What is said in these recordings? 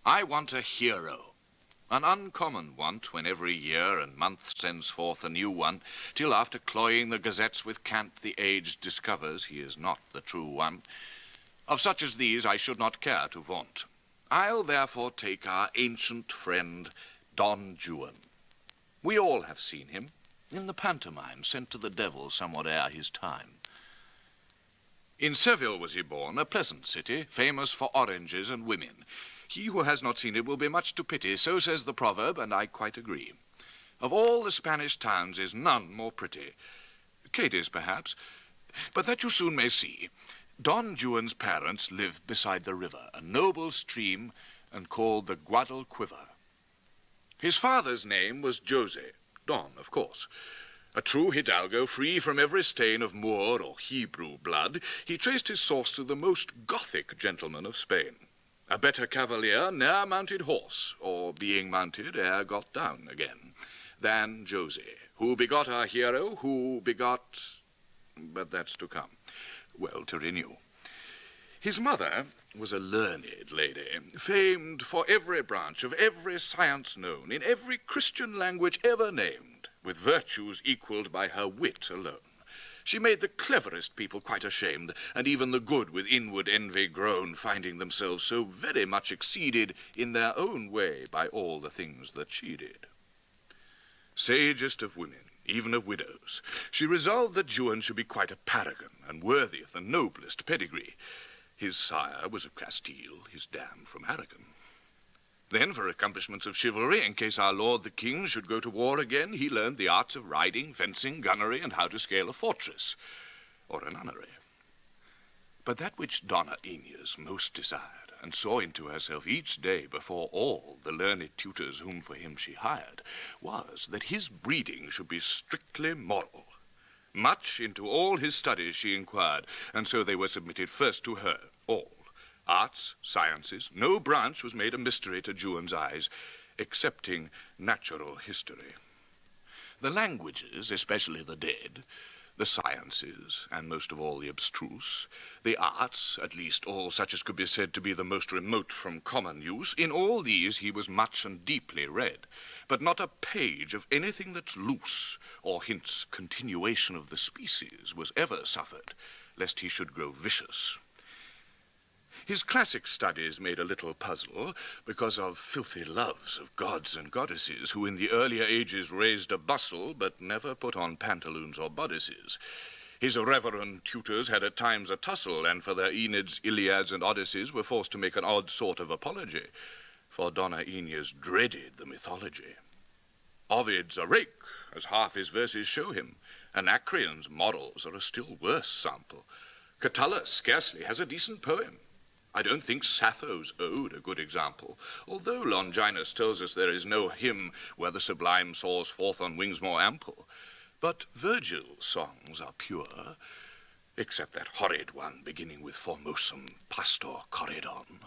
I want a hero, an uncommon want when every year and month sends forth a new one, till after cloying the gazettes with cant the age discovers he is not the true one. Of such as these I should not care to vaunt. I'll therefore take our ancient friend, Don Juan. We all have seen him in the pantomime sent to the devil somewhat ere his time. In Seville was he born, a pleasant city, famous for oranges and women. He who has not seen it will be much to pity, so says the proverb, and I quite agree. Of all the Spanish towns is none more pretty. Cadiz, perhaps, but that you soon may see. Don Juan's parents lived beside the river, a noble stream, and called the Guadalquivir. His father's name was Jose, Don, of course. A true hidalgo, free from every stain of Moor or Hebrew blood, he traced his source to the most Gothic gentleman of Spain. A better cavalier ne'er mounted horse, or being mounted ere got down again, than Jose, who begot our hero, who begot... but that's to come. Well, to renew. His mother was a learned lady, famed for every branch of every science known, in every Christian language ever named, with virtues equalled by her wit alone. She made the cleverest people quite ashamed, and even the good with inward envy groan, finding themselves so very much exceeded in their own way by all the things that she did. Sagest of women, even of widows, she resolved that Juan should be quite a paragon, and worthy of the noblest pedigree. His sire was of Castile, his dam from Aragon. Then, for accomplishments of chivalry, in case our lord the king should go to war again, he learned the arts of riding, fencing, gunnery, and how to scale a fortress, or a nunnery. But that which Donna Inez most desired, and saw into herself each day before all the learned tutors whom for him she hired, was that his breeding should be strictly moral. Much into all his studies she inquired, and so they were submitted first to her, all. Arts, sciences, no branch was made a mystery to Juan's eyes, excepting natural history. The languages, especially the dead, the sciences, and most of all the abstruse, the arts, at least all such as could be said to be the most remote from common use, in all these he was much and deeply read, but not a page of anything that's loose, or hints continuation of the species, was ever suffered, lest he should grow vicious. His classic studies made a little puzzle because of filthy loves of gods and goddesses who in the earlier ages raised a bustle but never put on pantaloons or bodices. His reverend tutors had at times a tussle, and for their Aeneids, Iliads, and Odysseys were forced to make an odd sort of apology, for Donna Inez dreaded the mythology. Ovid's a rake, as half his verses show him. Anacreon's morals are a still worse sample. Catullus scarcely has a decent poem. I don't think Sappho's ode a good example, although Longinus tells us there is no hymn where the sublime soars forth on wings more ample. But Virgil's songs are pure, except that horrid one beginning with Formosum Pastor Corridon.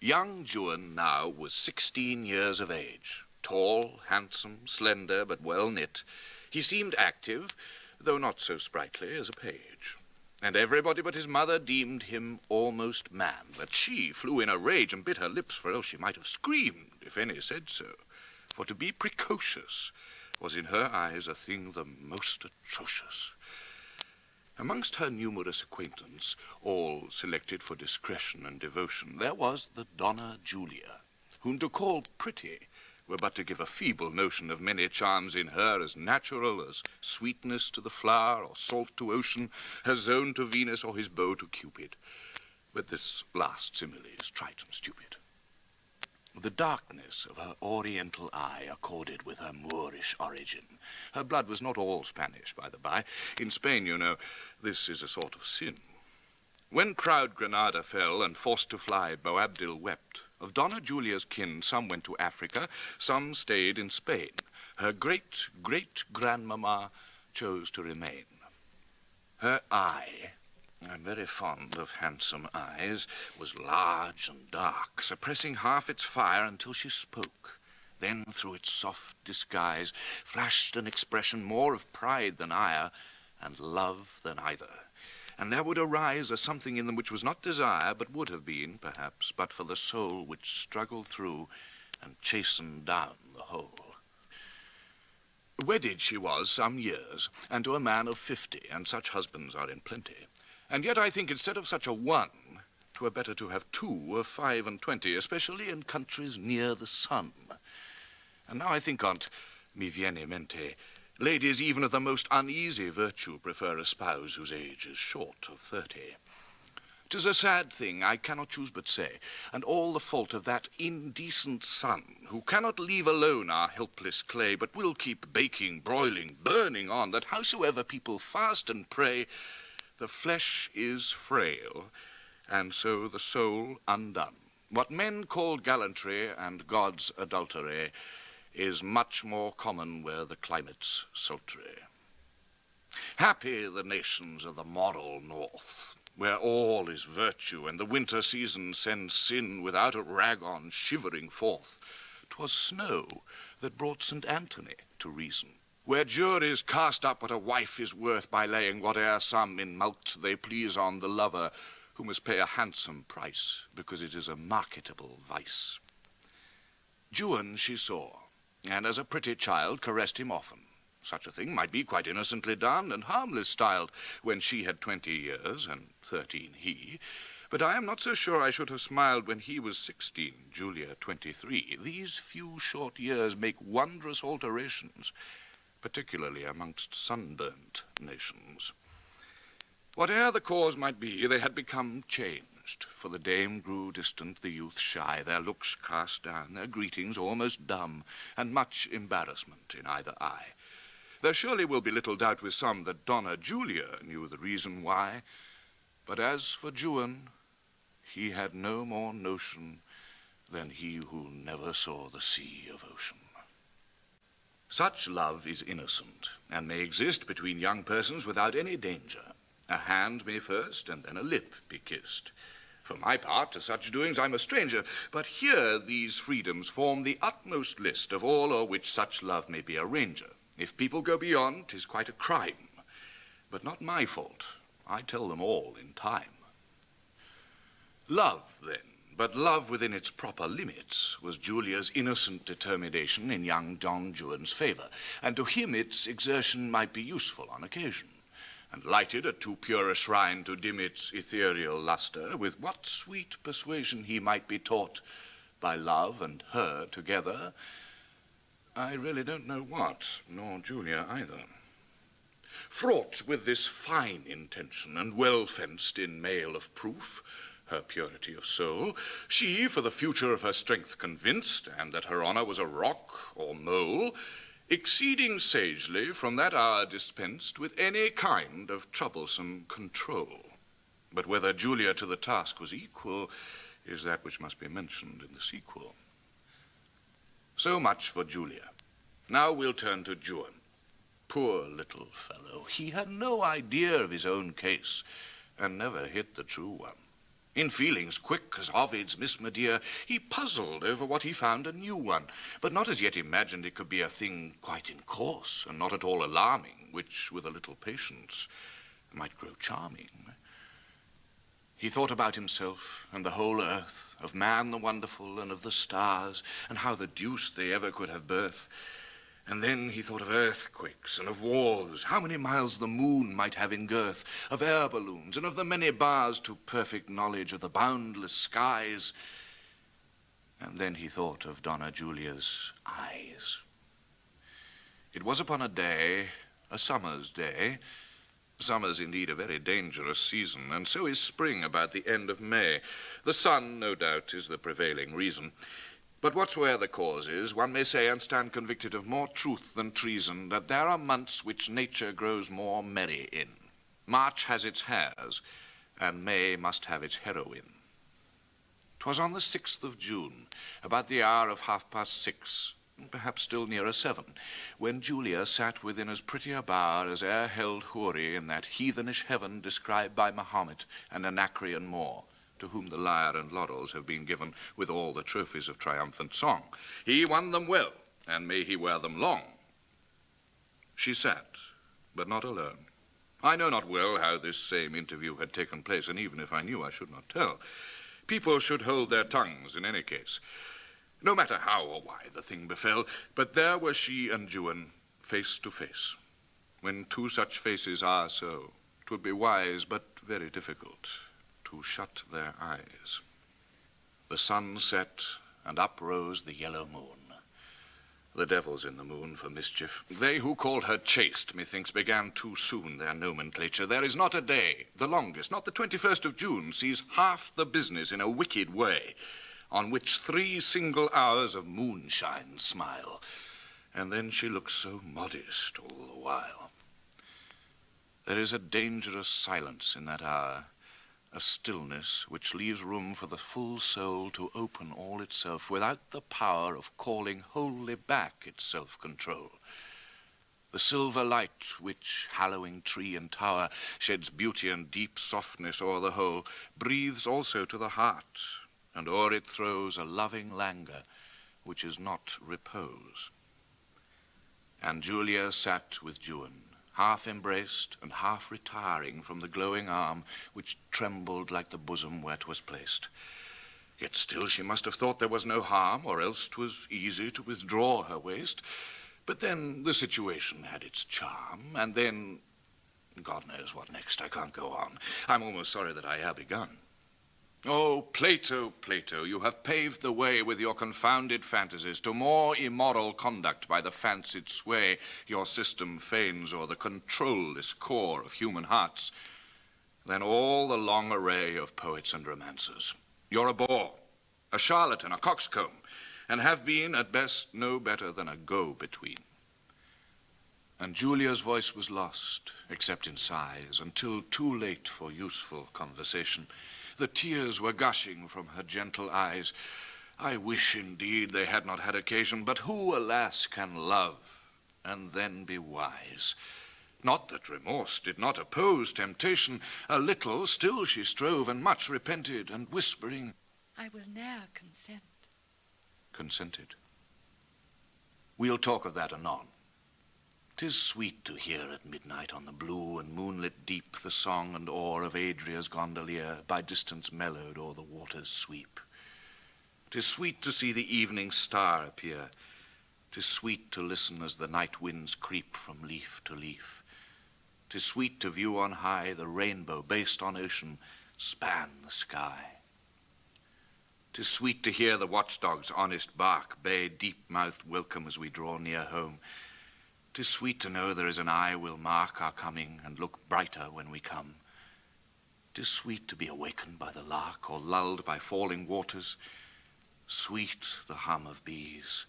Young Juan now was 16 years of age, tall, handsome, slender, but well knit. He seemed active, though not so sprightly as a page. And everybody but his mother deemed him almost man, but she flew in a rage and bit her lips, for else she might have screamed, if any said so. For to be precocious was in her eyes a thing the most atrocious. Amongst her numerous acquaintance, all selected for discretion and devotion, there was the Donna Julia, whom to call pretty were but to give a feeble notion of many charms in her as natural as sweetness to the flower or salt to ocean, her zone to Venus or his bow to Cupid. But this last simile is trite and stupid. The darkness of her oriental eye accorded with her Moorish origin. Her blood was not all Spanish, by the by. In Spain, you know, this is a sort of sin. When proud Granada fell and forced to fly, Boabdil wept. Of Donna Julia's kin, some went to Africa, some stayed in Spain. Her great-great-grandmamma chose to remain. Her eye, I'm very fond of handsome eyes, was large and dark, suppressing half its fire until she spoke. Then, through its soft disguise, flashed an expression more of pride than ire, and love than either. and there would arise a something in them which was not desire, but would have been, perhaps, but for the soul which struggled through and chastened down the whole. Wedded she was some years, and to a man of 50, and such husbands are in plenty. And yet I think instead of such a one, 'twere better to have 2 of 5 and 20, especially in countries near the sun. And now I think on't, mi viene in mente, ladies even of the most uneasy virtue prefer a spouse whose age is short of 30. 'Tis a sad thing, I cannot choose but say, and all the fault of that indecent sun, who cannot leave alone our helpless clay, but will keep baking, broiling, burning on, that howsoever people fast and pray, the flesh is frail, and so the soul undone. What men call gallantry and God's adultery is much more common where the climate's sultry. Happy the nations of the moral north, where all is virtue, and the winter season sends sin without a rag on shivering forth. 'Twas snow that brought St. Anthony to reason, where juries cast up what a wife is worth by laying whate'er sum in mulct they please on the lover, who must pay a handsome price, because it is a marketable vice. Juan she saw, and as a pretty child caressed him often. Such a thing might be quite innocently done and harmless styled when she had 20 years and 13 he. But I am not so sure I should have smiled when he was 16, Julia 23. These few short years make wondrous alterations, particularly amongst sunburnt nations. Whate'er the cause might be, they had become changed, for the dame grew distant, the youth shy, their looks cast down, their greetings almost dumb, and much embarrassment in either eye. There surely will be little doubt with some that Donna Julia knew the reason why, but as for Juan, he had no more notion than he who never saw the sea of ocean. Such love is innocent, and may exist between young persons without any danger. A hand may first, and then a lip be kissed. For my part, to such doings I'm a stranger, but here these freedoms form the utmost list of all o'er which such love may be a ranger. If people go beyond, 'tis quite a crime, but not my fault. I tell them all in time. Love, then, but love within its proper limits, was Julia's innocent determination in young Don Juan's favor, and to him its exertion might be useful on occasion, and lighted at too pure a shrine to dim its ethereal luster, with what sweet persuasion he might be taught by love and her together, I really don't know what, nor Julia either. Fraught with this fine intention, and well fenced in mail of proof, her purity of soul, she, for the future of her strength convinced, and that her honor was a rock or mole, exceeding sagely from that hour dispensed with any kind of troublesome control. But whether Julia to the task was equal is that which must be mentioned in the sequel. So much for Julia. Now we'll turn to Juan. Poor little fellow, he had no idea of his own case, and never hit the true one. In feelings quick as Ovid's Miss Medea, he puzzled over what he found a new one, but not as yet imagined it could be a thing quite in course, and not at all alarming, which, with a little patience, might grow charming. He thought about himself and the whole earth, of man the wonderful, and of the stars, and how the deuce they ever could have birth. And then he thought of earthquakes and of wars, how many miles the moon might have in girth, of air balloons, and of the many bars to perfect knowledge of the boundless skies. And then he thought of Donna Julia's eyes. It was upon a day, a summer's day. Summer's indeed a very dangerous season, and so is spring about the end of May. The sun, no doubt, is the prevailing reason. But whatsoe'er the cause is, one may say and stand convicted of more truth than treason, that there are months which nature grows more merry in. March has its hares, and May must have its heroine. 'Twas on the 6th of June, about the hour of 6:30, perhaps still nearer 7, when Julia sat within as pretty a bower as e'er held Houri in that heathenish heaven described by Mahomet and Anacreon Moor, to whom the lyre and laurels have been given with all the trophies of triumphant song. He won them well, and may he wear them long. She sat, but not alone. I know not well how this same interview had taken place, and even if I knew, I should not tell. People should hold their tongues in any case, no matter how or why the thing befell. But there were she and Juan, face to face. When two such faces are so, 'twould be wise, but very difficult, to shut their eyes. The sun set, and up rose the yellow moon. The devil's in the moon for mischief. They who called her chaste, methinks, began too soon their nomenclature. There is not a day, the longest, not the 21st of June, sees half the business in a wicked way, on which 3 single hours of moonshine smile. And then she looks so modest all the while. There is a dangerous silence in that hour, a stillness which leaves room for the full soul to open all itself without the power of calling wholly back its self-control. The silver light which, hallowing tree and tower, sheds beauty and deep softness o'er the whole, breathes also to the heart, and o'er it throws a loving languor which is not repose. And Julia sat with Juan, half embraced and half retiring from the glowing arm which trembled like the bosom where 'twas placed. Yet still she must have thought there was no harm, or else 'twas easy to withdraw her waist. But then the situation had its charm, and then, God knows what next. I can't go on. I'm almost sorry that I have begun. Oh, Plato, Plato, you have paved the way with your confounded fantasies to more immoral conduct by the fancied sway your system feigns o'er the controlless core of human hearts than all the long array of poets and romancers. You're a bore, a charlatan, a coxcomb, and have been, at best, no better than a go-between. And Julia's voice was lost, except in sighs, until too late for useful conversation. The tears were gushing from her gentle eyes. I wish, indeed, they had not had occasion, but who, alas, can love and then be wise? Not that remorse did not oppose temptation. A little still she strove, and much repented, and whispering, I will now consent. Consented. We'll talk of that anon. 'Tis sweet to hear at midnight on the blue and moonlit deep the song and oar of Adria's gondolier, by distance mellowed o'er the water's sweep. 'Tis sweet to see the evening star appear. 'Tis sweet to listen as the night winds creep from leaf to leaf. 'Tis sweet to view on high the rainbow based on ocean span the sky. 'Tis sweet to hear the watchdog's honest bark bay deep-mouthed welcome as we draw near home. 'Tis sweet to know there is an eye will mark our coming and look brighter when we come. 'Tis sweet to be awakened by the lark or lulled by falling waters. Sweet the hum of bees,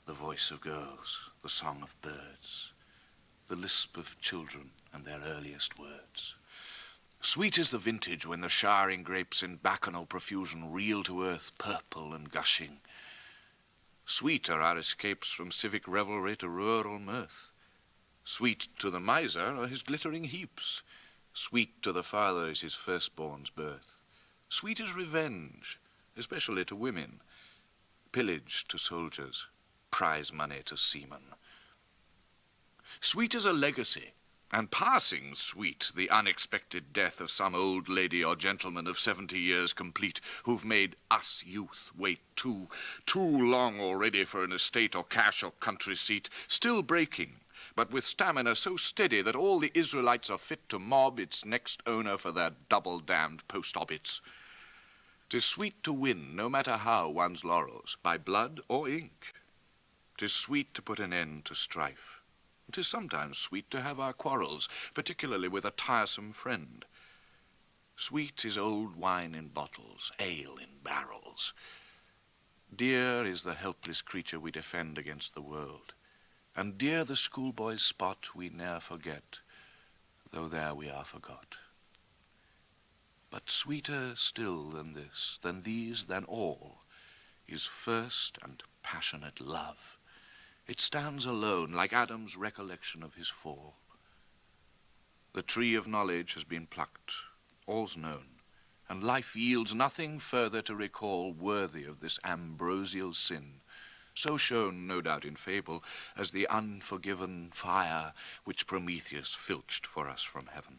the voice of girls, the song of birds, the lisp of children and their earliest words. Sweet is the vintage when the showering grapes in bacchanal profusion reel to earth purple and gushing. Sweet are our escapes from civic revelry to rural mirth. Sweet to the miser are his glittering heaps. Sweet to the father is his firstborn's birth. Sweet is revenge, especially to women, pillage to soldiers, prize money to seamen. Sweet is a legacy, and passing sweet the unexpected death of some old lady or gentleman of 70 years complete, who've made us youth wait too long already for an estate or cash or country seat, still breaking, but with stamina so steady that all the Israelites are fit to mob its next owner for their double-damned post-obits. 'Tis sweet to win, no matter how, one's laurels, by blood or ink. 'Tis sweet to put an end to strife. 'Tis sometimes sweet to have our quarrels, particularly with a tiresome friend. Sweet is old wine in bottles, ale in barrels. Dear is the helpless creature we defend against the world, and dear the schoolboy's spot we ne'er forget, though there we are forgot. But sweeter still than this, than these, than all, is first and passionate love. It stands alone, like Adam's recollection of his fall. The tree of knowledge has been plucked, all's known, and life yields nothing further to recall worthy of this ambrosial sin, so shown, no doubt in fable, as the unforgiven fire which Prometheus filched for us from heaven.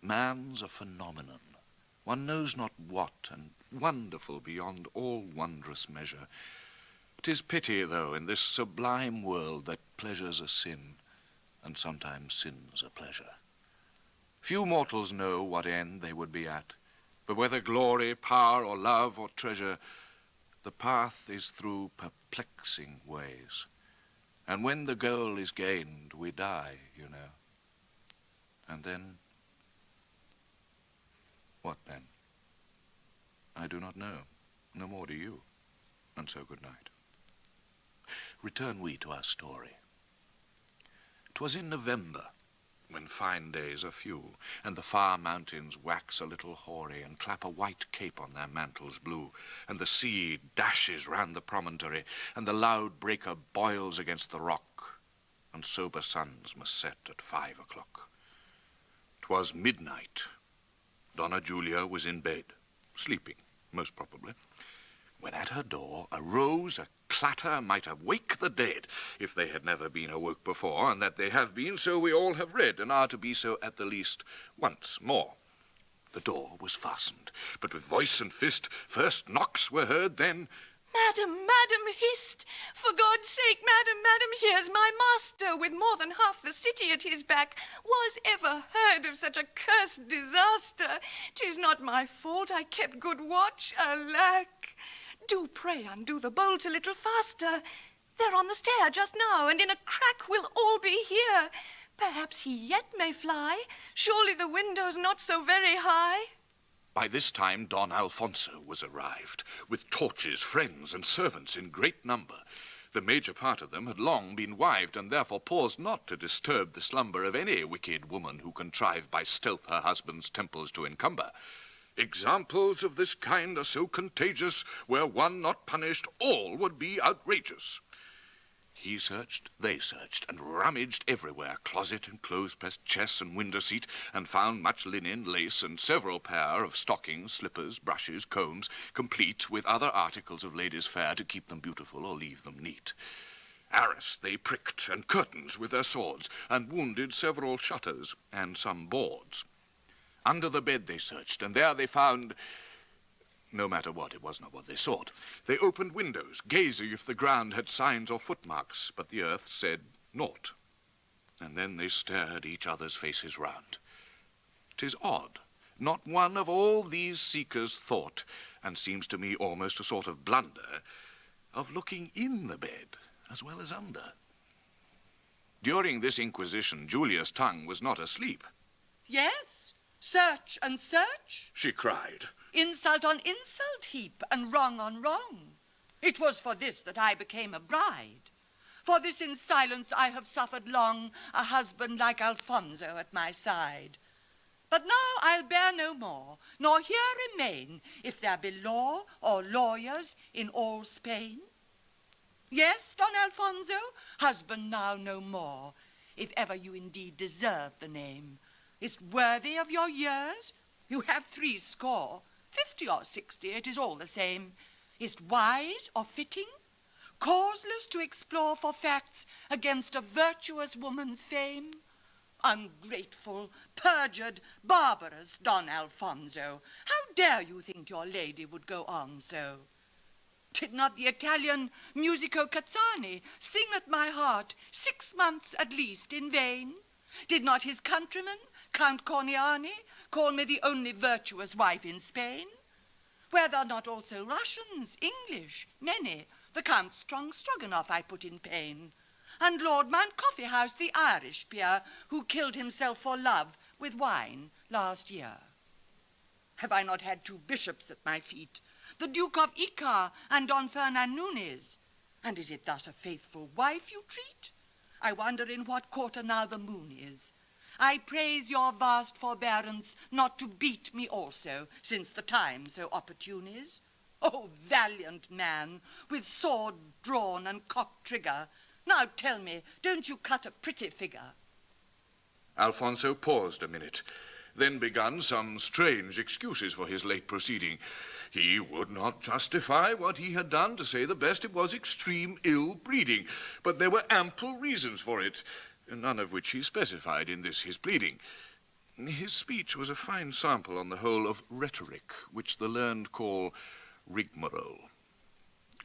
Man's a phenomenon, one knows not what, and wonderful beyond all wondrous measure. 'Tis pity, though, in this sublime world, that pleasure's a sin, and sometimes sin's a pleasure. Few mortals know what end they would be at, but whether glory, power, or love, or treasure, the path is through perplexing ways. And when the goal is gained, we die, you know. And then, what then? I do not know, no more do you, and so good night. Return we to our story. 'Twas in November, when fine days are few, and the far mountains wax a little hoary, and clap a white cape on their mantles blue, and the sea dashes round the promontory, and the loud breaker boils against the rock, and sober suns must set at 5 o'clock. 'Twas midnight. Donna Julia was in bed, sleeping, most probably, when at her door arose a clatter might have waked the dead, if they had never been awoke before, and that they have been, so we all have read, and are to be so at the least once more. The door was fastened, but with voice and fist, first knocks were heard, then, Madam, madam, hist! For God's sake, madam, madam, here's my master, with more than half the city at his back. Was ever heard of such a cursed disaster? 'Tis not my fault, I kept good watch, alack! Do pray undo the bolt a little faster. They're on the stair just now, and in a crack we'll all be here. Perhaps he yet may fly. Surely the window's not so very high. By this time Don Alfonso was arrived, with torches, friends, and servants in great number. The major part of them had long been wived, and therefore paused not to disturb the slumber of any wicked woman who contrived by stealth her husband's temples to encumber. Examples of this kind are so contagious, were one not punished, all would be outrageous. He searched, they searched, and rummaged everywhere, closet and clothes-press, chest and window seat, and found much linen, lace, and several pair of stockings, slippers, brushes, combs, complete with other articles of ladies' fare to keep them beautiful or leave them neat. Arras they pricked, and curtains with their swords, and wounded several shutters and some boards. Under the bed they searched, and there they found... No matter what, it was not what they sought. They opened windows, gazing if the ground had signs or footmarks, but the earth said naught. And then they stared each other's faces round. 'Tis odd, not one of all these seekers thought, and seems to me almost a sort of blunder, of looking in the bed as well as under. During this inquisition, Julia's tongue was not asleep. Yes, search and search, She cried. insult on insult heap, and wrong on wrong. It was for this that I became a bride. For this in silence I have suffered long, a husband like Alfonso at my side. But now I'll bear no more, nor here remain, if there be law or lawyers in all Spain. Yes, Don Alfonso, husband now no more, if ever you indeed deserve the name. Is't worthy of your years? You have 60, 50 or 60, it is all the same. Is't wise or fitting? Causeless to explore for facts against a virtuous woman's fame? Ungrateful, perjured, barbarous Don Alfonso, how dare you think your lady would go on so? Did not the Italian Musico Cazzani sing at my heart 6 months at least in vain? Did not his countryman, Count Corniani, call me the only virtuous wife in Spain? Were there not also Russians, English, many? The Count Stroganoff I put in pain. And Lord Mount Coffeehouse, the Irish peer, who killed himself for love with wine last year. Have I not had 2 bishops at my feet, the Duke of Icar and Don Fernan Nunes? And is it thus a faithful wife you treat? I wonder in what quarter now the moon is. I praise your vast forbearance not to beat me also, since the time so opportune is. Oh, valiant man, with sword drawn and cocked trigger, now tell me, don't you cut a pretty figure? Alfonso paused a minute, then begun some strange excuses for his late proceeding. He would not justify what he had done. To say the best, it was extreme ill-breeding. But there were ample reasons for it, none of which he specified in this his pleading. His speech was a fine sample on the whole of rhetoric, which the learned call rigmarole.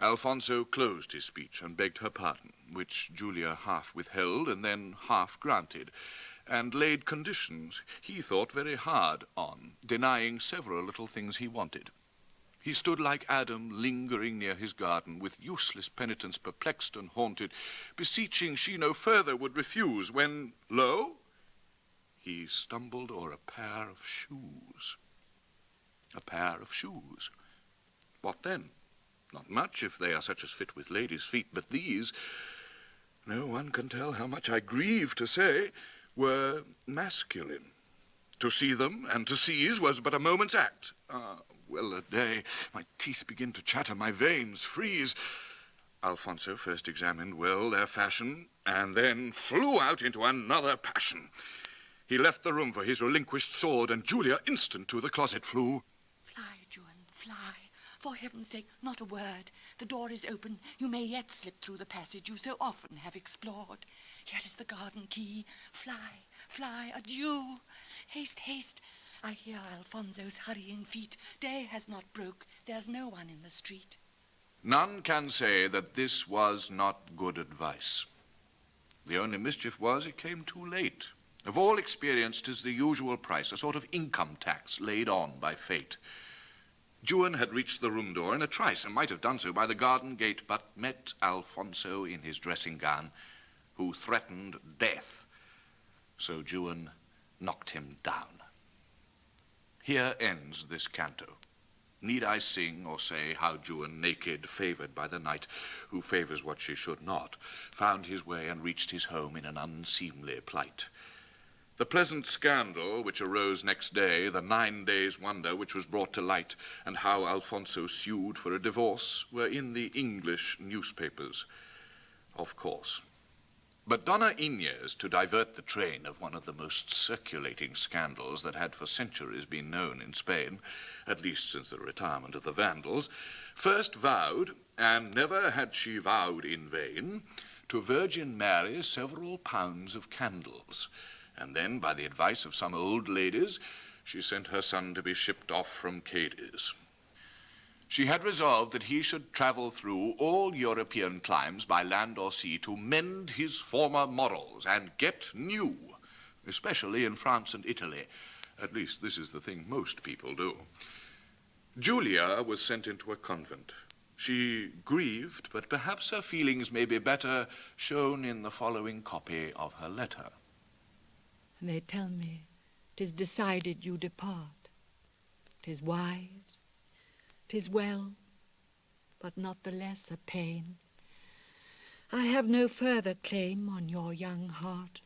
Alfonso closed his speech and begged her pardon, which Julia half withheld and then half granted, and laid conditions he thought very hard on, denying several little things he wanted. He stood like Adam lingering near his garden, with useless penitence perplexed and haunted, beseeching she no further would refuse, when, lo, he stumbled o'er a pair of shoes. A pair of shoes. What then? Not much, if they are such as fit with ladies' feet, but these, no one can tell how much I grieve to say, were masculine. To see them and to seize was but a moment's act. Ah, well a day, my teeth begin to chatter, my veins freeze. Alfonso first examined well their fashion, and then flew out into another passion. He left the room for his relinquished sword, and Julia instant to the closet flew. Fly, Juan, fly. For heaven's sake, not a word. The door is open. You may yet slip through the passage you so often have explored. Here is the garden key. Fly, fly, adieu. Haste, haste. I hear Alfonso's hurrying feet. Day has not broke. There's no one in the street. None can say that this was not good advice. The only mischief was it came too late. Of all experience, 'tis the usual price, a sort of income tax laid on by fate. Juan had reached the room door in a trice, and might have done so by the garden gate, but met Alfonso in his dressing gown, who threatened death. So Juan knocked him down. Here ends this canto. Need I sing or say how Juan, naked, favored by the night, who favors what she should not, found his way and reached his home in an unseemly plight? The pleasant scandal which arose next day, the 9 days' wonder which was brought to light, and how Alfonso sued for a divorce, were in the English newspapers, of course. But Donna Inez, to divert the train of one of the most circulating scandals that had for centuries been known in Spain, at least since the retirement of the Vandals, first vowed, and never had she vowed in vain, to Virgin Mary several pounds of candles, and then, by the advice of some old ladies, she sent her son to be shipped off from Cadiz. She had resolved that he should travel through all European climes by land or sea to mend his former morals and get new, especially in France and Italy. At least this is the thing most people do. Julia was sent into a convent. She grieved, but perhaps her feelings may be better shown in the following copy of her letter. They tell me 'tis decided you depart. 'Tis wise, 'tis well, but not the less a pain. I have no further claim on your young heart.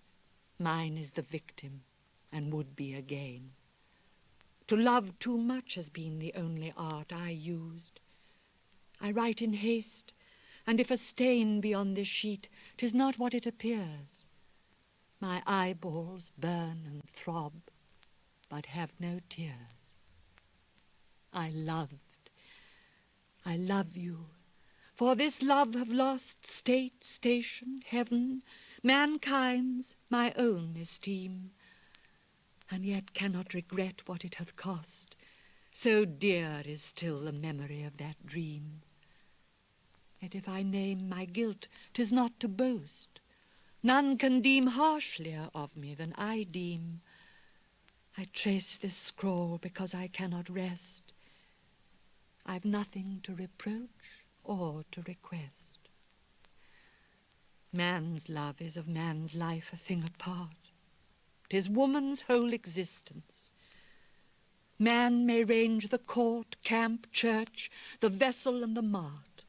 Mine is the victim, and would be again. To love too much has been the only art I used. I write in haste, and if a stain be on this sheet, 'tis not what it appears. My eyeballs burn and throb, but have no tears. I love you. For this love have lost state, station, heaven, mankind's, my own esteem, and yet cannot regret what it hath cost. So dear is still the memory of that dream. Yet if I name my guilt, 'tis not to boast. None can deem harshlier of me than I deem. I trace this scroll because I cannot rest. I've nothing to reproach or to request. Man's love is of man's life a thing apart. 'Tis woman's whole existence. Man may range the court, camp, church, the vessel and the mart.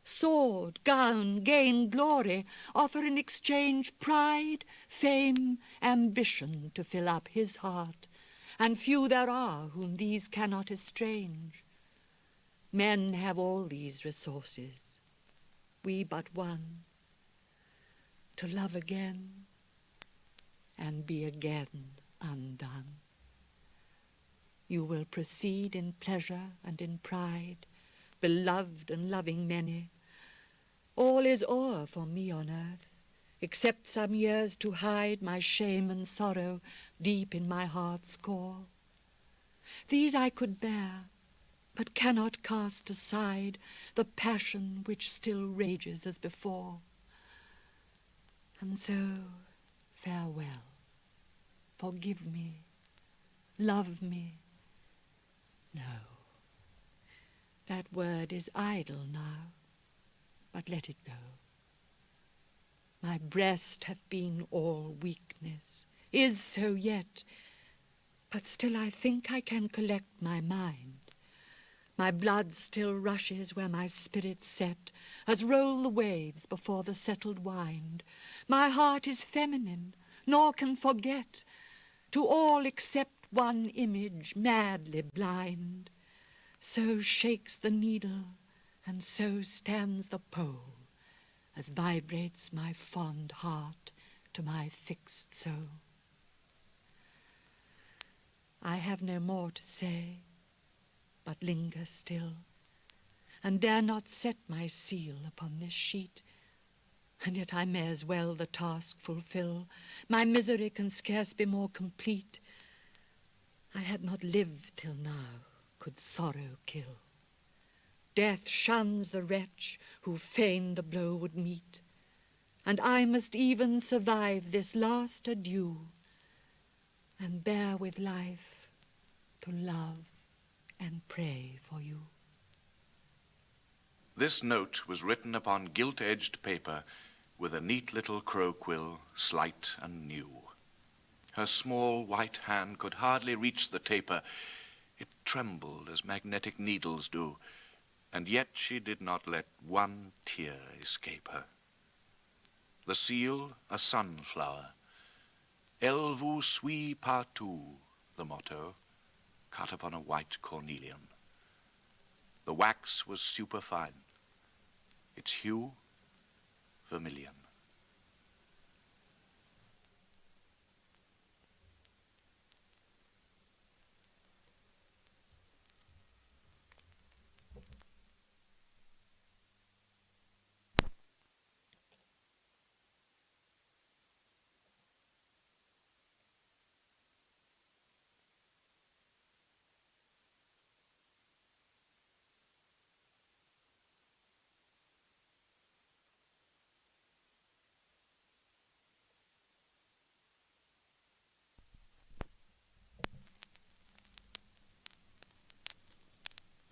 Sword, gown, gain, glory, offer in exchange pride, fame, ambition to fill up his heart, and few there are whom these cannot estrange. Men have all these resources, we but one, to love again and be again undone. You will proceed in pleasure and in pride, beloved and loving many. All is o'er for me on earth, except some years to hide my shame and sorrow deep in my heart's core. These I could bear, but cannot cast aside the passion which still rages as before. And so, farewell. Forgive me. Love me. No, that word is idle now, but let it go. My breast hath been all weakness, is so yet, but still I think I can collect my mind. My blood still rushes where my spirit's set, as roll the waves before the settled wind. My heart is feminine, nor can forget, to all except one image madly blind. So shakes the needle, and so stands the pole, as vibrates my fond heart to my fixed soul. I have no more to say, but linger still, and dare not set my seal upon this sheet. And yet I may as well the task fulfill. My misery can scarce be more complete. I had not lived till now, could sorrow kill. Death shuns the wretch who fain the blow would meet, and I must even survive this last adieu, and bear with life to love and pray for you. This note was written upon gilt-edged paper with a neat little crow quill, slight and new. Her small white hand could hardly reach the taper. It trembled as magnetic needles do, and yet she did not let one tear escape her. The seal, a sunflower. Elle vous suit partout, the motto, cut upon a white cornelian. The wax was superfine, its hue vermilion.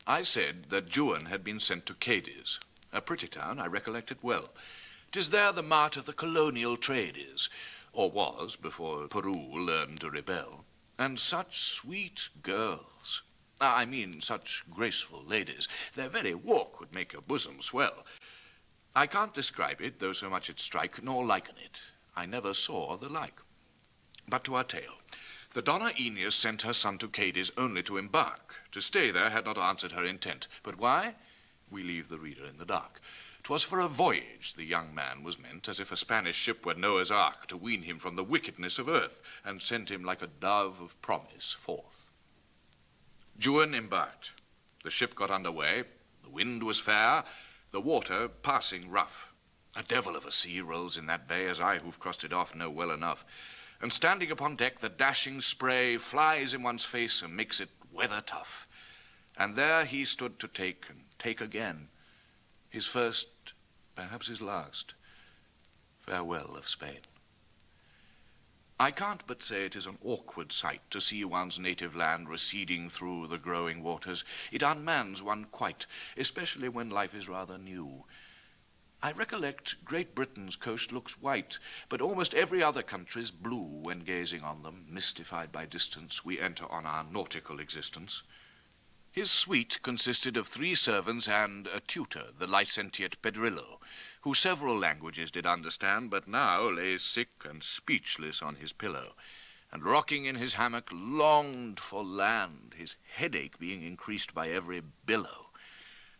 I said that Juan had been sent to Cadiz, a pretty town, I recollect it well. 'Tis there the mart of the colonial trade is, or was before Peru learned to rebel. And such sweet girls, I mean such graceful ladies, their very walk would make your bosom swell. I can't describe it, though so much it strike, nor liken it. I never saw the like. But to our tale. The Donna Inez sent her son to Cadiz only to embark. To stay there had not answered her intent. But why? We leave the reader in the dark. 'Twas for a voyage the young man was meant, as if a Spanish ship were Noah's ark, to wean him from the wickedness of earth, and send him like a dove of promise forth. Juan embarked. The ship got under way. The wind was fair, the water passing rough. A devil of a sea rolls in that bay, as I who've crossed it off know well enough. And standing upon deck, the dashing spray flies in one's face and makes it weather tough. And there he stood to take and take again, his first, perhaps his last, farewell of Spain. I can't but say it is an awkward sight to see one's native land receding through the growing waters. It unmans one quite, especially when life is rather new. I recollect Great Britain's coast looks white, but almost every other country's blue when gazing on them. Mystified by distance, we enter on our nautical existence. His suite consisted of 3 servants and a tutor, the licentiate Pedrillo, who several languages did understand, but now lay sick and speechless on his pillow, and rocking in his hammock longed for land, his headache being increased by every billow.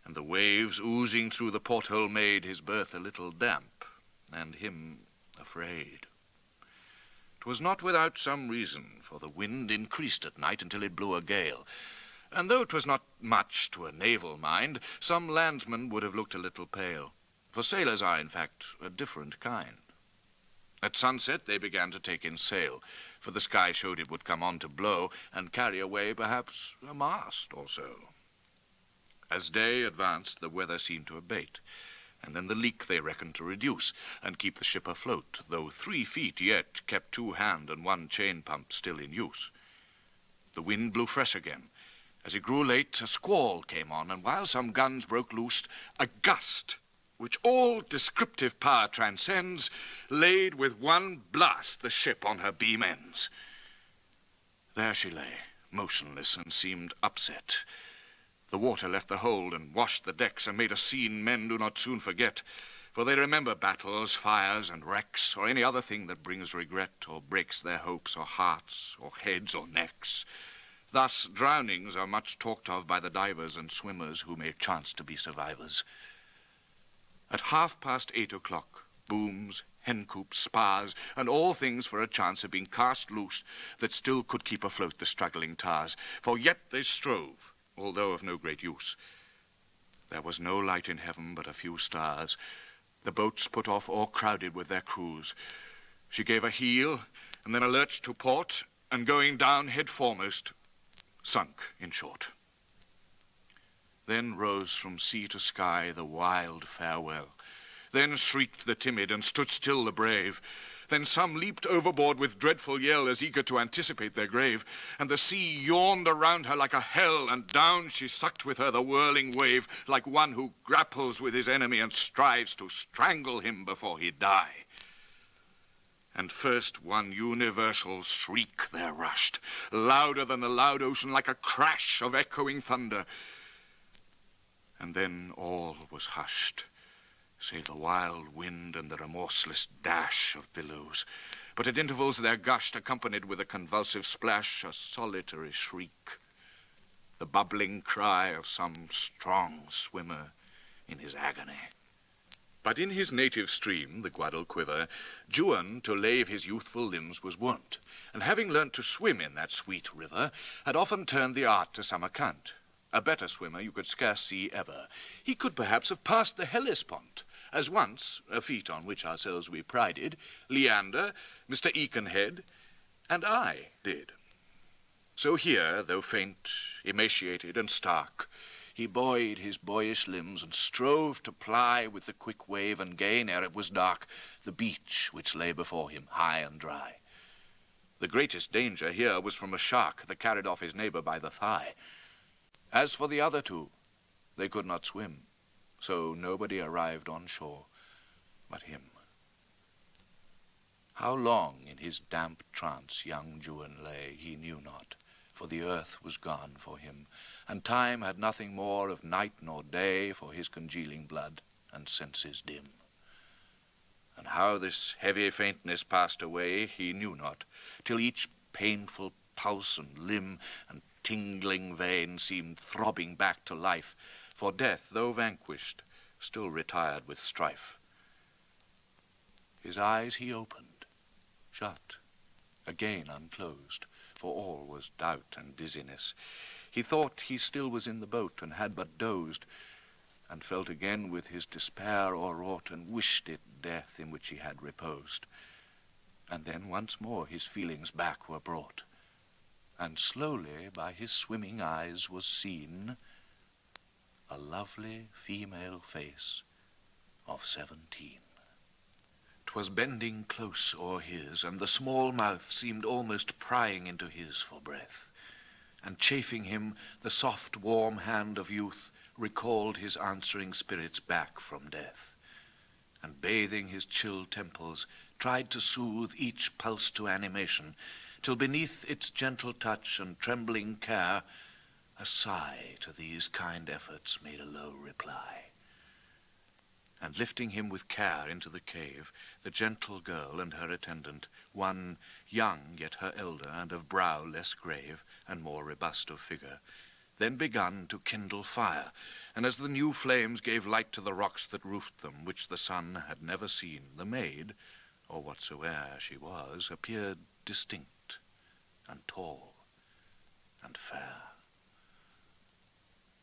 And the waves oozing through the porthole made his berth a little damp, and him afraid. 'Twas not without some reason, for the wind increased at night until it blew a gale. And though 'twas not much to a naval mind, some landsmen would have looked a little pale. For sailors are, in fact, a different kind. At sunset they began to take in sail, for the sky showed it would come on to blow and carry away perhaps a mast or so. As day advanced, the weather seemed to abate, and then the leak they reckoned to reduce and keep the ship afloat, though 3 feet yet kept 2 hand and 1 chain pump still in use. The wind blew fresh again. As it grew late, a squall came on, and while some guns broke loose, a gust, which all descriptive power transcends, laid with 1 blast the ship on her beam ends. There she lay, motionless, and seemed upset. The water left the hold and washed the decks and made a scene men do not soon forget, for they remember battles, fires, and wrecks, or any other thing that brings regret or breaks their hopes or hearts or heads or necks. Thus drownings are much talked of by the divers and swimmers who may chance to be survivors. At 8:30 o'clock, booms, hencoops, spars, and all things for a chance had been cast loose that still could keep afloat the struggling tars, for yet they strove, although of no great use. There was no light in heaven but a few stars. The boats put off all crowded with their crews. She gave a heel, and then a lurch to port, and going down head foremost, sunk in short. Then rose from sea to sky the wild farewell. Then shrieked the timid and stood still the brave. Then some leaped overboard with dreadful yell as eager to anticipate their grave. And the sea yawned around her like a hell, and down she sucked with her the whirling wave, like one who grapples with his enemy and strives to strangle him before he die. And first 1 universal shriek there rushed, louder than the loud ocean, like a crash of echoing thunder. And then all was hushed, save the wild wind and the remorseless dash of billows. But at intervals there gushed, accompanied with a convulsive splash, a solitary shriek, the bubbling cry of some strong swimmer in his agony. But in his native stream, the Guadalquivir, Juan, to lave his youthful limbs, was wont, and having learnt to swim in that sweet river, had often turned the art to some account. A better swimmer you could scarce see ever. He could perhaps have passed the Hellespont, as once, a feat on which ourselves we prided, Leander, Mr. Eaconhead, and I did. So here, though faint, emaciated, and stark, he buoyed his boyish limbs and strove to ply with the quick wave and gain, ere it was dark, the beach which lay before him high and dry. The greatest danger here was from a shark that carried off his neighbor by the thigh. As for the other 2, they could not swim, so nobody arrived on shore but him. How long in his damp trance young Juan lay, he knew not, for the earth was gone for him, and time had nothing more of night nor day for his congealing blood and senses dim. And how this heavy faintness passed away he knew not, till each painful pulse and limb and tingling vein seemed throbbing back to life, for death, though vanquished, still retired with strife. His eyes he opened, shut, again unclosed, for all was doubt and dizziness. He thought he still was in the boat, and had but dozed, and felt again with his despair o'erwrought, and wished it death in which he had reposed. And then once more his feelings back were brought, and slowly by his swimming eyes was seen a lovely female face of 17. 'Twas bending close o'er his, and the small mouth seemed almost prying into his for breath, and chafing him, the soft warm hand of youth recalled his answering spirits back from death, and bathing his chill temples, tried to soothe each pulse to animation, till beneath its gentle touch and trembling care, a sigh to these kind efforts made a low reply. And lifting him with care into the cave, the gentle girl and her attendant, one young yet her elder, and of brow less grave, and more robust of figure, then begun to kindle fire, and as the new flames gave light to the rocks that roofed them, which the sun had never seen, the maid, or whatsoe'er she was, appeared distinct and tall and fair.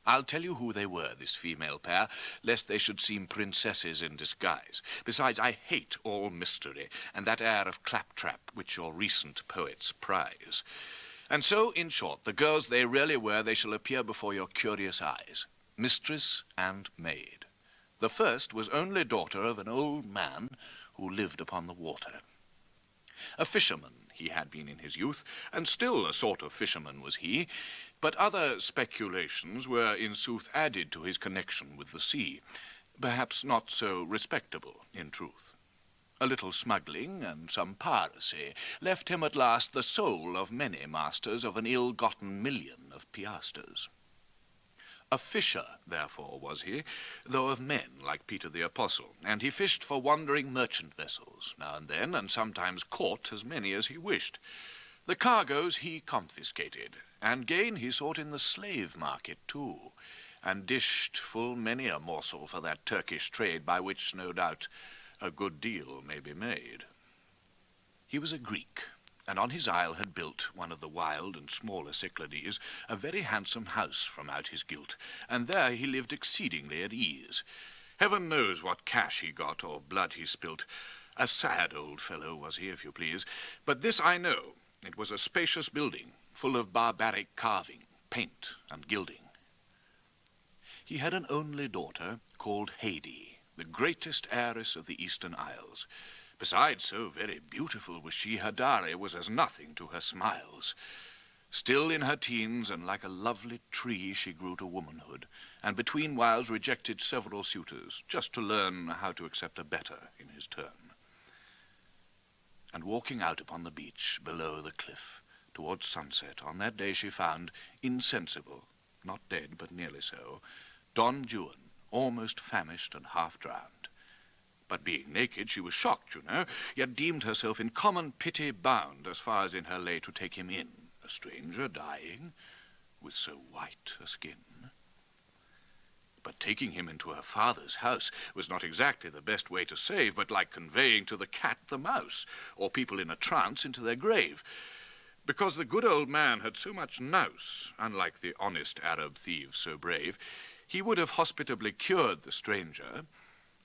I'll tell you who they were, this female pair, lest they should seem princesses in disguise. Besides, I hate all mystery, and that air of claptrap which your recent poets prize. And so, in short, the girls they really were, they shall appear before your curious eyes, mistress and maid. The first was only daughter of an old man who lived upon the water. A fisherman he had been in his youth, and still a sort of fisherman was he, but other speculations were in sooth added to his connection with the sea, perhaps not so respectable in truth. A little smuggling and some piracy left him at last the soul of many masters of an ill-gotten million of piastres. A fisher, therefore, was he, though of men, like Peter the Apostle, and he fished for wandering merchant vessels, now and then, and sometimes caught as many as he wished. The cargoes he confiscated, and gain he sought in the slave market too, and dished full many a morsel for that Turkish trade by which, no doubt, a good deal may be made. He was a Greek, and on his isle had built one of the wild and smaller Cyclades a very handsome house from out his guilt, and there he lived exceedingly at ease. Heaven knows what cash he got or blood he spilt. A sad old fellow was he, if you please, but this I know, it was a spacious building, full of barbaric carving, paint, and gilding. He had an only daughter called Haidee, the greatest heiress of the Eastern Isles. Besides, so very beautiful was she, her dowry was as nothing to her smiles. Still in her teens, and like a lovely tree, she grew to womanhood, and between whiles rejected several suitors, just to learn how to accept a better in his turn. And walking out upon the beach below the cliff, towards sunset, on that day she found, insensible, not dead, but nearly so, Don Juan, almost famished and half drowned. But being naked, she was shocked, you know, yet deemed herself in common pity bound, as far as in her lay, to take him in, a stranger dying, with so white a skin. But taking him into her father's house was not exactly the best way to save, but like conveying to the cat the mouse, or people in a trance into their grave. Because the good old man had so much nous, unlike the honest Arab thieves so brave, he would have hospitably cured the stranger,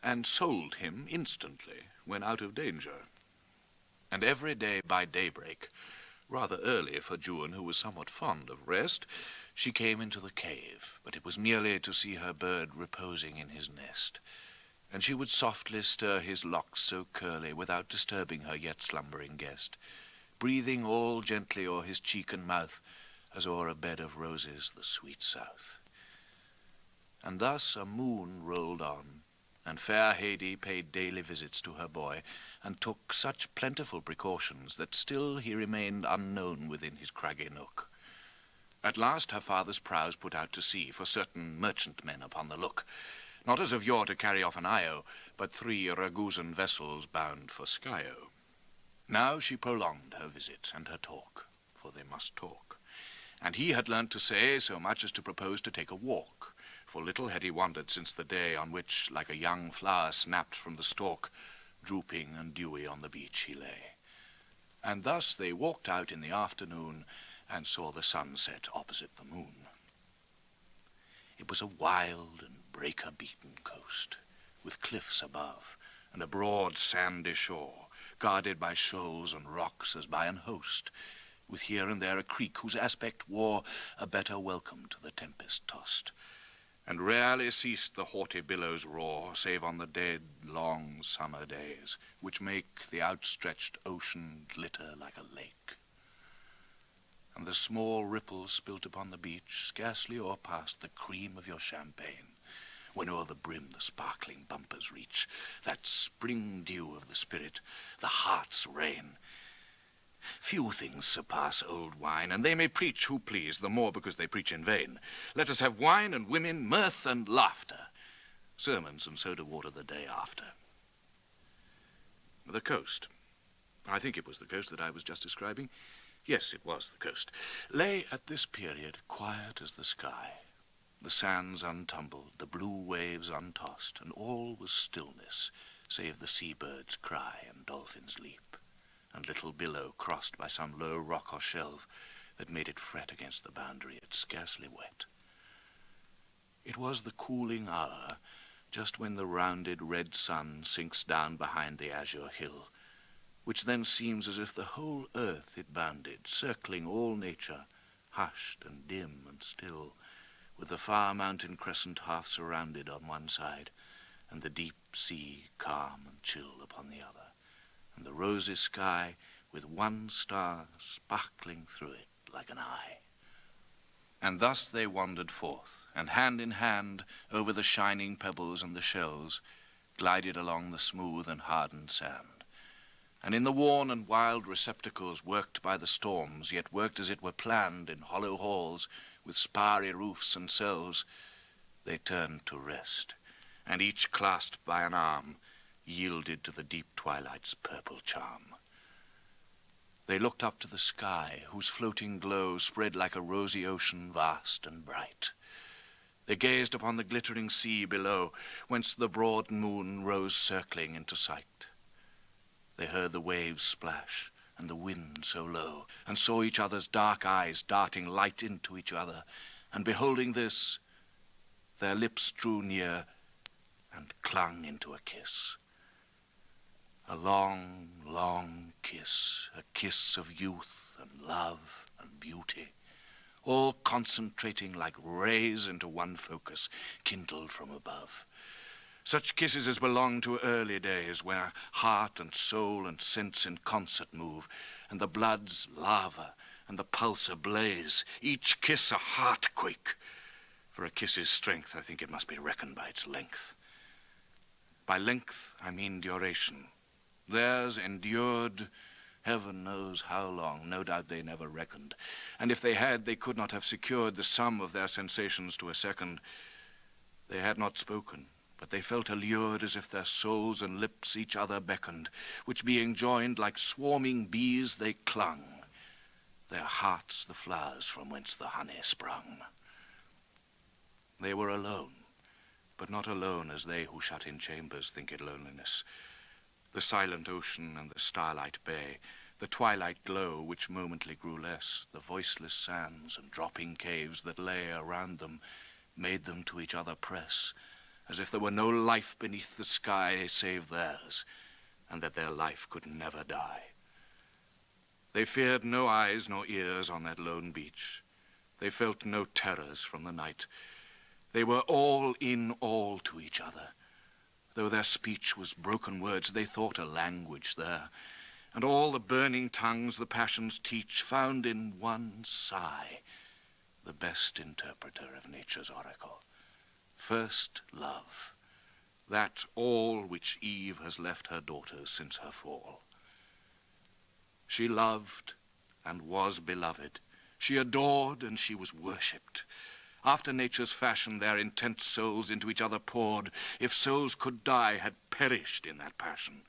and sold him instantly when out of danger. And every day by daybreak, rather early for Juan, who was somewhat fond of rest, she came into the cave, but it was merely to see her bird reposing in his nest, and she would softly stir his locks so curly without disturbing her yet slumbering guest, breathing all gently o'er his cheek and mouth, as o'er a bed of roses the sweet south. And thus a moon rolled on, and fair Haidee paid daily visits to her boy, and took such plentiful precautions that still he remained unknown within his craggy nook. At last her father's prows put out to sea for certain merchantmen upon the look, not as of yore to carry off an Io, but 3 Ragusan vessels bound for Skyo. Now she prolonged her visit and her talk, for they must talk, and he had learnt to say so much as to propose to take a walk, for little had he wandered since the day on which, like a young flower snapped from the stalk, drooping and dewy on the beach he lay. And thus they walked out in the afternoon, and saw the sun set opposite the moon. It was a wild and breaker-beaten coast, with cliffs above, and a broad sandy shore, guarded by shoals and rocks as by an host, with here and there a creek whose aspect wore a better welcome to the tempest-tossed. And rarely ceased the haughty billows' roar, save on the dead, long summer days, which make the outstretched ocean glitter like a lake. And the small ripples spilt upon the beach scarcely o'erpassed the cream of your champagne, when o'er the brim the sparkling bumpers reach, that spring dew of the spirit, the heart's rain. Few things surpass old wine, and they may preach who please, the more because they preach in vain. Let us have wine and women, mirth and laughter, sermons and soda water the day after. The coast. I think it was the coast that I was just describing. Yes, it was the coast. Lay at this period quiet as the sky, the sands untumbled, the blue waves untossed, and all was stillness, save the seabirds cry and dolphins leap, and little billow crossed by some low rock or shelf that made it fret against the boundary it scarcely wet. It was the cooling hour, just when the rounded red sun sinks down behind the azure hill, which then seems as if the whole earth it bounded, circling all nature, hushed and dim and still, with the far mountain crescent half surrounded on one side, and the deep sea calm and chill upon the other, and the rosy sky with one star sparkling through it like an eye. And thus they wandered forth, and hand in hand, over the shining pebbles and the shells, glided along the smooth and hardened sand. And in the worn and wild receptacles worked by the storms, yet worked as it were planned in hollow halls, with sparry roofs and cells, they turned to rest, and each clasped by an arm, yielded to the deep twilight's purple charm. They looked up to the sky, whose floating glow spread like a rosy ocean vast and bright. They gazed upon the glittering sea below, whence the broad moon rose circling into sight. They heard the waves splash, and the wind so low, and saw each other's dark eyes darting light into each other, and beholding this, their lips drew near and clung into a kiss. A long, long kiss, a kiss of youth and love and beauty, all concentrating like rays into one focus, kindled from above. Such kisses as belong to early days, where heart and soul and sense in concert move, and the blood's lava and the pulse ablaze, each kiss a heartquake. For a kiss's strength, I think it must be reckoned by its length. By length, I mean duration. Theirs endured heaven knows how long. No doubt they never reckoned. And if they had, they could not have secured the sum of their sensations to a second. They had not spoken, but they felt allured as if their souls and lips each other beckoned, which being joined like swarming bees they clung, their hearts the flowers from whence the honey sprung. They were alone, but not alone as they who shut in chambers think it loneliness. The silent ocean and the starlight bay, the twilight glow which momently grew less, the voiceless sands and dropping caves that lay around them, made them to each other press, as if there were no life beneath the sky save theirs, and that their life could never die. They feared no eyes nor ears on that lone beach. They felt no terrors from the night. They were all in all to each other. Though their speech was broken words, they thought a language there, and all the burning tongues the passions teach found in one sigh the best interpreter of nature's oracle. First love, that all which Eve has left her daughters since her fall. She loved and was beloved. She adored and she was worshipped. After nature's fashion, their intense souls into each other poured, if souls could die, had perished in that passion.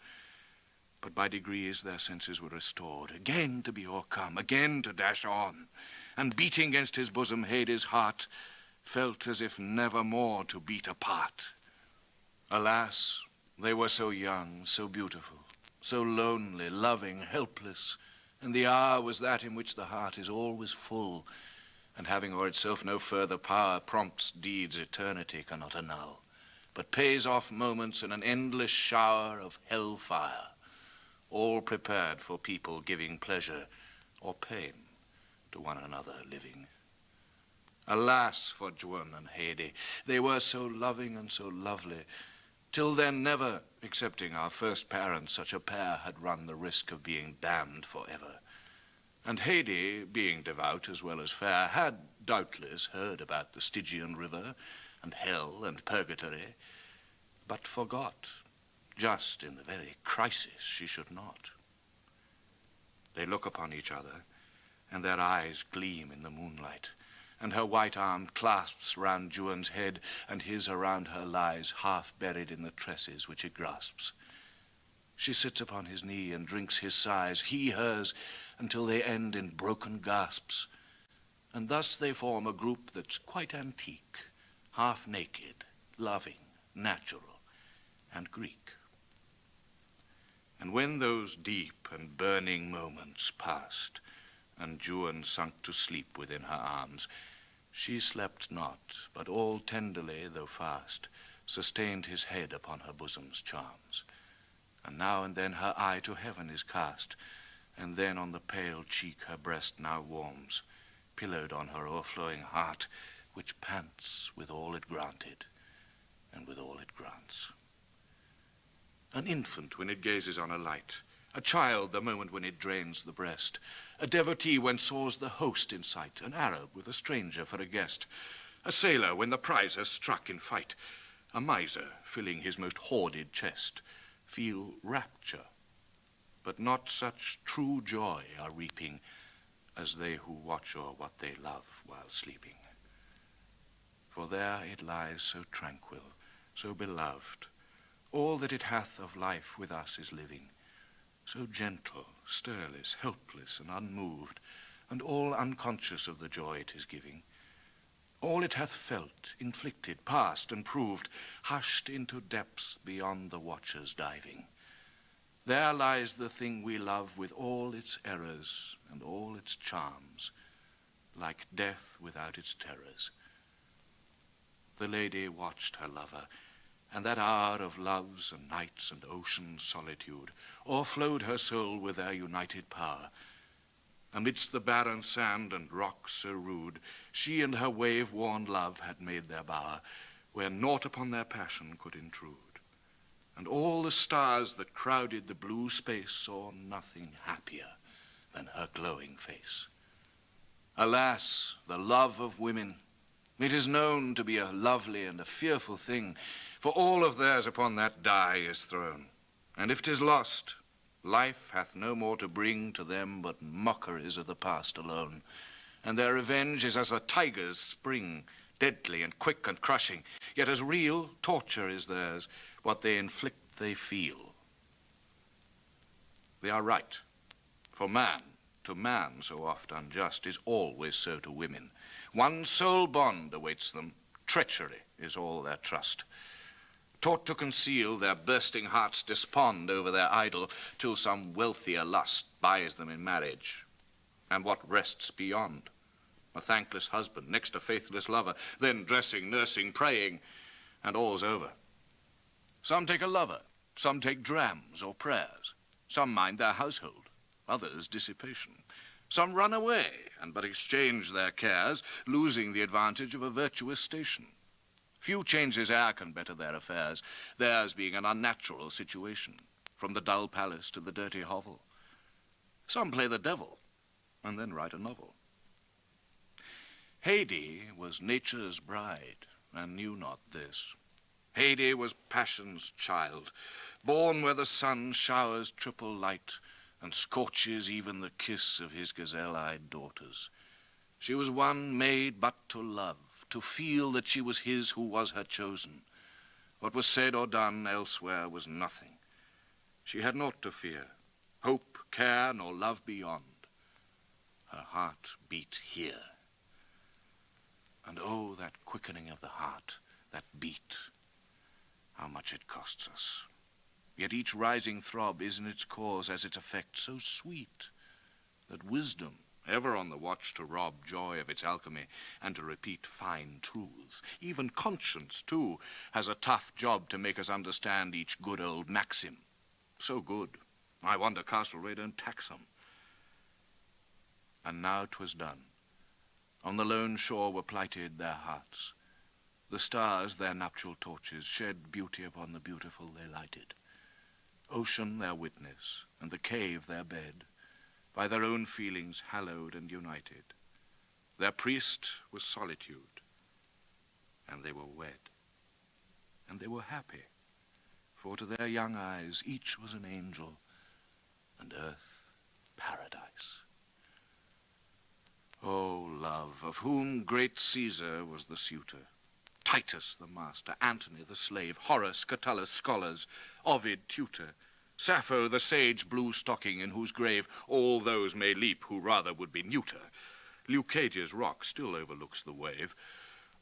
But by degrees their senses were restored, again to be o'ercome, again to dash on, and beating against his bosom, Hades' heart felt as if never more to beat apart. Alas, they were so young, so beautiful, so lonely, loving, helpless, and the hour was that in which the heart is always full, and having o'er itself no further power, prompts deeds eternity cannot annul, but pays off moments in an endless shower of hell fire, all prepared for people giving pleasure or pain to one another living. Alas for Juan and Hades, they were so loving and so lovely. Till then never, excepting our first parents, such a pair had run the risk of being damned forever. And Hades, being devout as well as fair, had doubtless heard about the Stygian river and hell and purgatory, but forgot, just in the very crisis she should not. They look upon each other, and their eyes gleam in the moonlight, and her white arm clasps round Juan's head, and his around her lies half buried in the tresses which it grasps. She sits upon his knee and drinks his sighs, he hers, until they end in broken gasps. And thus they form a group that's quite antique, half naked, loving, natural, and Greek. And when those deep and burning moments passed, and Juan sunk to sleep within her arms, she slept not, but all tenderly, though fast, sustained his head upon her bosom's charms. And now and then her eye to heaven is cast, and then on the pale cheek her breast now warms, pillowed on her o'erflowing heart, which pants with all it granted, and with all it grants. An infant when it gazes on a light, a child the moment when it drains the breast, a devotee when soars the host in sight, an Arab with a stranger for a guest, a sailor when the prize has struck in fight, a miser filling his most hoarded chest, feel rapture, but not such true joy are reaping as they who watch o'er what they love while sleeping. For there it lies so tranquil, so beloved, all that it hath of life with us is living, so gentle, stirless, helpless, and unmoved, and all unconscious of the joy it is giving. All it hath felt, inflicted, passed, and proved, hushed into depths beyond the watcher's diving. There lies the thing we love with all its errors and all its charms, like death without its terrors. The lady watched her lover, and that hour of loves and nights and ocean's solitude o'erflowed her soul with their united power. Amidst the barren sand and rocks so rude, she and her wave-worn love had made their bower, where naught upon their passion could intrude. And all the stars that crowded the blue space saw nothing happier than her glowing face. Alas, the love of women! It is known to be a lovely and a fearful thing, for all of theirs upon that die is thrown. And if 'tis lost, life hath no more to bring to them but mockeries of the past alone. And their revenge is as a tiger's spring, deadly and quick and crushing, yet as real torture is theirs. What they inflict they feel. They are right, for man, to man so oft unjust, is always so to women. One sole bond awaits them, treachery is all their trust. Taught to conceal, their bursting hearts despond over their idol, till some wealthier lust buys them in marriage. And what rests beyond? A thankless husband, next a faithless lover, then dressing, nursing, praying, and all's over. Some take a lover, some take drams or prayers. Some mind their household, others dissipation. Some run away and but exchange their cares, losing the advantage of a virtuous station. Few changes e'er can better their affairs, theirs being an unnatural situation, from the dull palace to the dirty hovel. Some play the devil, and then write a novel. Haidee was nature's bride, and knew not this. Haidee was passion's child, born where the sun showers triple light, and scorches even the kiss of his gazelle-eyed daughters. She was one made but to love, to feel that she was his who was her chosen. What was said or done elsewhere was nothing. She had naught to fear, hope, care, nor love beyond. Her heart beat here. And oh, that quickening of the heart, that beat, how much it costs us. Yet each rising throb is in its cause as its effect so sweet that wisdom, ever on the watch to rob joy of its alchemy and to repeat fine truths, even conscience, too, has a tough job to make us understand each good old maxim. So good, I wonder Castlereagh don't tax 'em. And now 'twas done. On the lone shore were plighted their hearts. The stars, their nuptial torches, shed beauty upon the beautiful they lighted. Ocean their witness, and the cave their bed, by their own feelings hallowed and united. Their priest was solitude, and they were wed. And they were happy, for to their young eyes each was an angel, and earth paradise. O love, of whom great Caesar was the suitor, Titus the master, Antony the slave, Horace, Catullus, scholars, Ovid tutor, Sappho the sage blue stocking, in whose grave all those may leap who rather would be neuter. Leucadia's rock still overlooks the wave.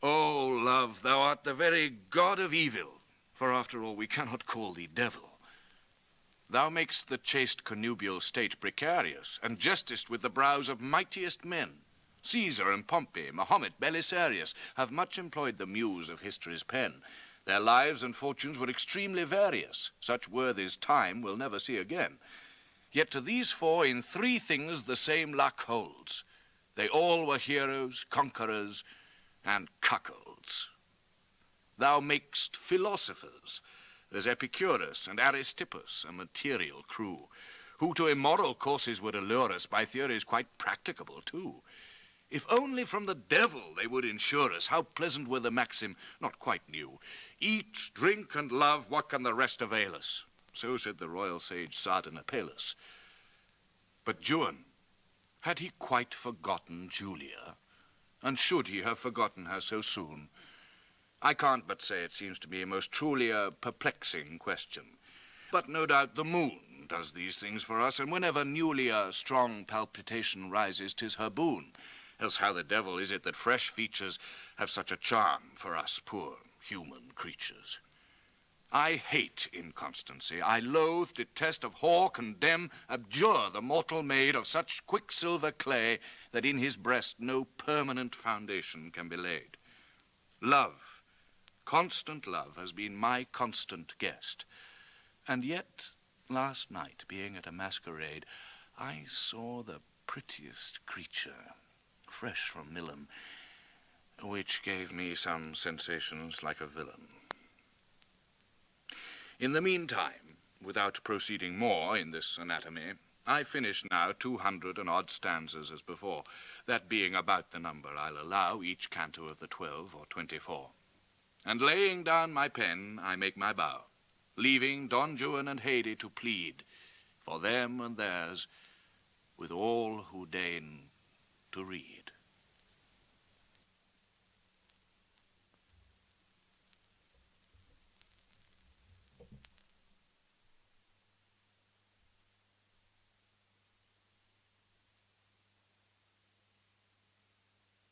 O love, thou art the very god of evil, for after all we cannot call thee devil. Thou mak'st the chaste connubial state precarious, and jestest with the brows of mightiest men. Caesar and Pompey, Mahomet, Belisarius, have much employed the muse of history's pen. Their lives and fortunes were extremely various. Such worthies time will never see again. Yet to these four in three things the same luck holds. They all were heroes, conquerors, and cuckolds. Thou mak'st philosophers. There's Epicurus and Aristippus, a material crew, who to immoral courses would allure us by theories quite practicable too. If only from the devil they would ensure us, how pleasant were the maxim, not quite new, eat, drink, and love, what can the rest avail us? So said the royal sage Sardanapalus. But Juan, had he quite forgotten Julia? And should he have forgotten her so soon? I can't but say it seems to me most truly a perplexing question. But no doubt the moon does these things for us, and whenever newly a strong palpitation rises, 'tis her boon. Else how the devil is it that fresh features have such a charm for us poor human creatures? I hate inconstancy. I loathe, detest, abhor, condemn, abjure the mortal maid of such quicksilver clay that in his breast no permanent foundation can be laid. Love, constant love, has been my constant guest. And yet, last night, being at a masquerade, I saw the prettiest creature, fresh from Milan, which gave me some sensations like a villain. In the meantime, without proceeding more in this anatomy, I finish now 200 and odd stanzas as before, that being about the number I'll allow each canto of the 12 or 24. And laying down my pen, I make my bow, leaving Don Juan and Haidee to plead for them and theirs with all who deign to read.